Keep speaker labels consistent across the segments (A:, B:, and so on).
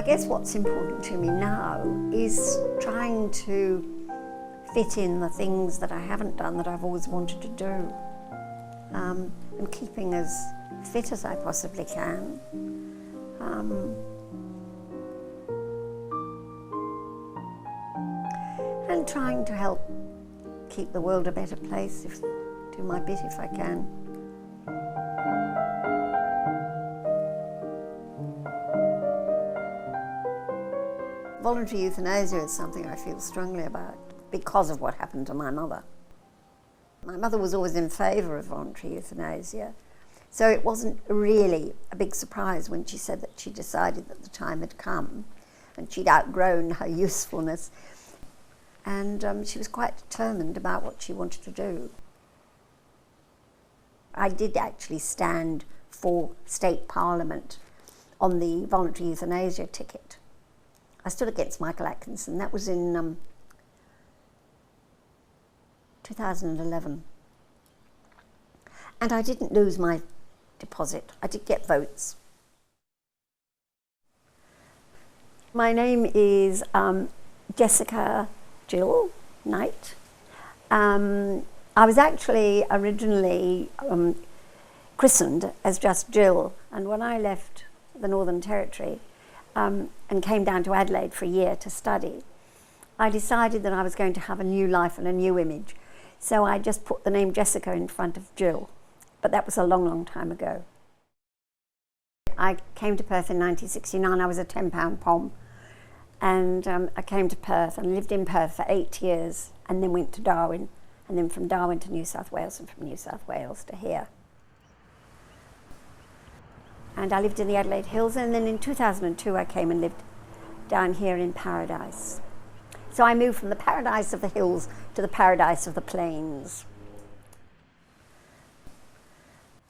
A: I guess what's important to me now is trying to fit in the things that I haven't done that I've always wanted to do, and keeping as fit as I possibly can. And trying to help keep the world a better place, do my bit if I can. Voluntary euthanasia is something I feel strongly about because of what happened to my mother. My mother was always in favour of voluntary euthanasia, so it wasn't really a big surprise when she said that she decided that the time had come and she'd outgrown her usefulness, and she was quite determined about what she wanted to do. I did actually stand for state parliament on the voluntary euthanasia ticket. I stood against Michael Atkinson. That was in 2011. And I didn't lose my deposit. I did get votes. My name is Jessica Jill Knight. I was actually originally christened as just Jill, and when I left the Northern Territory and came down to Adelaide for a year to study, I decided that I was going to have a new life and a new image. So I just put the name Jessica in front of Jill, but that was a long, long time ago. I came to Perth in 1969. I was a £10 pom, and I came to Perth and lived in Perth for 8 years, and then went to Darwin, and then from Darwin to New South Wales, and from New South Wales to here. And I lived in the Adelaide Hills, and then in 2002 I came and lived down here in Paradise. So I moved from the paradise of the hills to the paradise of the plains.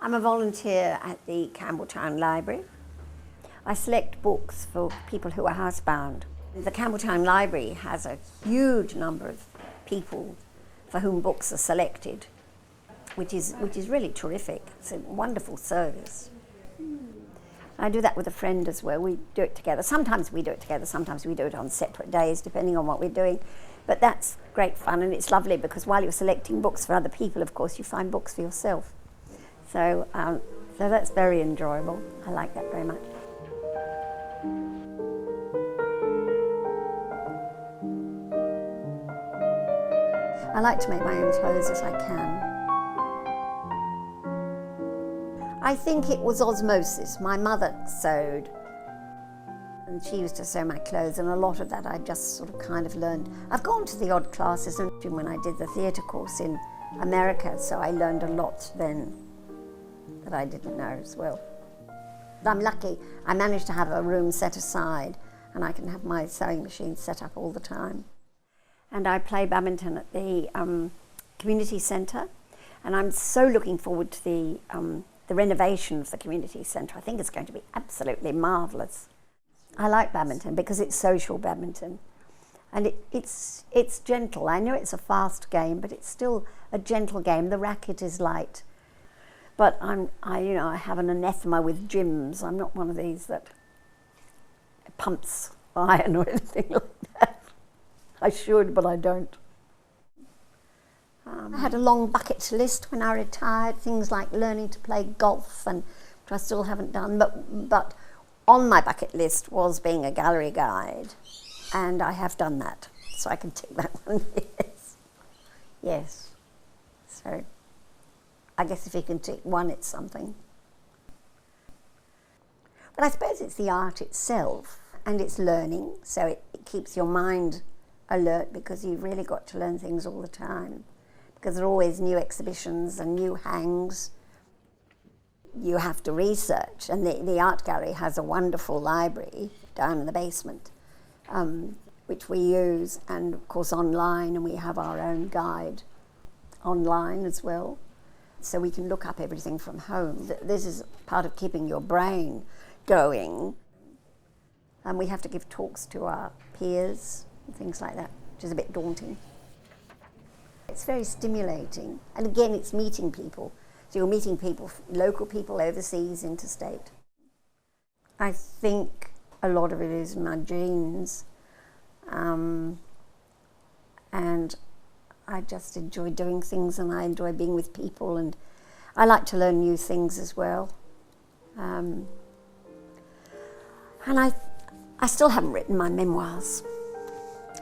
A: I'm a volunteer at the Campbelltown Library. I select books for people who are housebound. The Campbelltown Library has a huge number of people for whom books are selected, which is really terrific. It's a wonderful service. I do that with a friend as well. We do it together. Sometimes we do it together, sometimes we do it on separate days, depending on what we're doing. But that's great fun, and it's lovely because while you're selecting books for other people, of course, you find books for yourself. So that's very enjoyable. I like that very much. I like to make my own clothes if I can. I think it was osmosis. My mother sewed, and she used to sew my clothes, and a lot of that I just sort of kind of learned. I've gone to the odd classes and when I did the theatre course in America, so I learned a lot then that I didn't know as well. I'm lucky I managed to have a room set aside, and I can have my sewing machine set up all the time. And I play badminton at the community centre, and I'm so looking forward to the renovation of the community centre. I think it's going to be absolutely marvellous. I like badminton because it's social badminton, and it's gentle. I know it's a fast game, but it's still a gentle game. The racket is light, but I have an anathema with gyms. I'm not one of these that pumps iron or anything like that. I should, but I don't. I had a long bucket list when I retired, things like learning to play golf, and which I still haven't done, but on my bucket list was being a gallery guide, and I have done that, so I can tick that one, yes. So I guess if you can tick one, it's something. But I suppose it's the art itself, and it's learning, so it keeps your mind alert, because you've really got to learn things all the time, because there are always new exhibitions and new hangs. You have to research, and the art gallery has a wonderful library down in the basement, which we use, and of course online, and we have our own guide online as well, so we can look up everything from home. This is part of keeping your brain going, and we have to give talks to our peers and things like that, which is a bit daunting. It's very stimulating, and again, it's meeting people. So you're meeting people, local people, overseas, interstate. I think a lot of it is my genes. And I just enjoy doing things, and I enjoy being with people, and I like to learn new things as well. And I still haven't written my memoirs.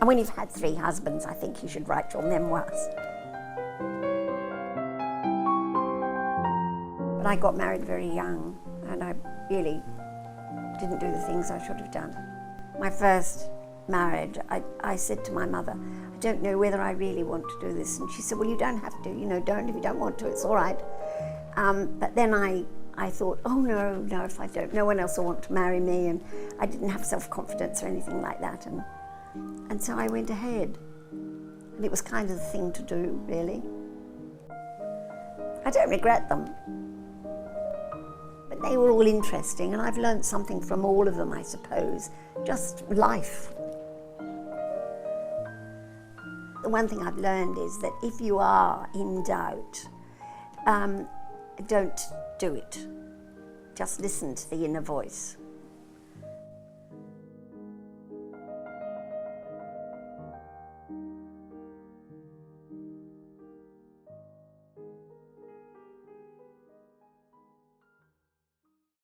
A: And when you've had 3 husbands, I think you should write your memoirs. But I got married very young, and I really didn't do the things I should have done. My first marriage, I said to my mother, I don't know whether I really want to do this. And she said, well, you don't have to, don't if you don't want to, it's all right. But then I thought, oh no, if I don't, no one else will want to marry me, and I didn't have self-confidence or anything like that. And so I went ahead. And it was kind of the thing to do, really. I don't regret them. But they were all interesting, and I've learned something from all of them, I suppose. Just life. The one thing I've learned is that if you are in doubt, don't do it. Just listen to the inner voice.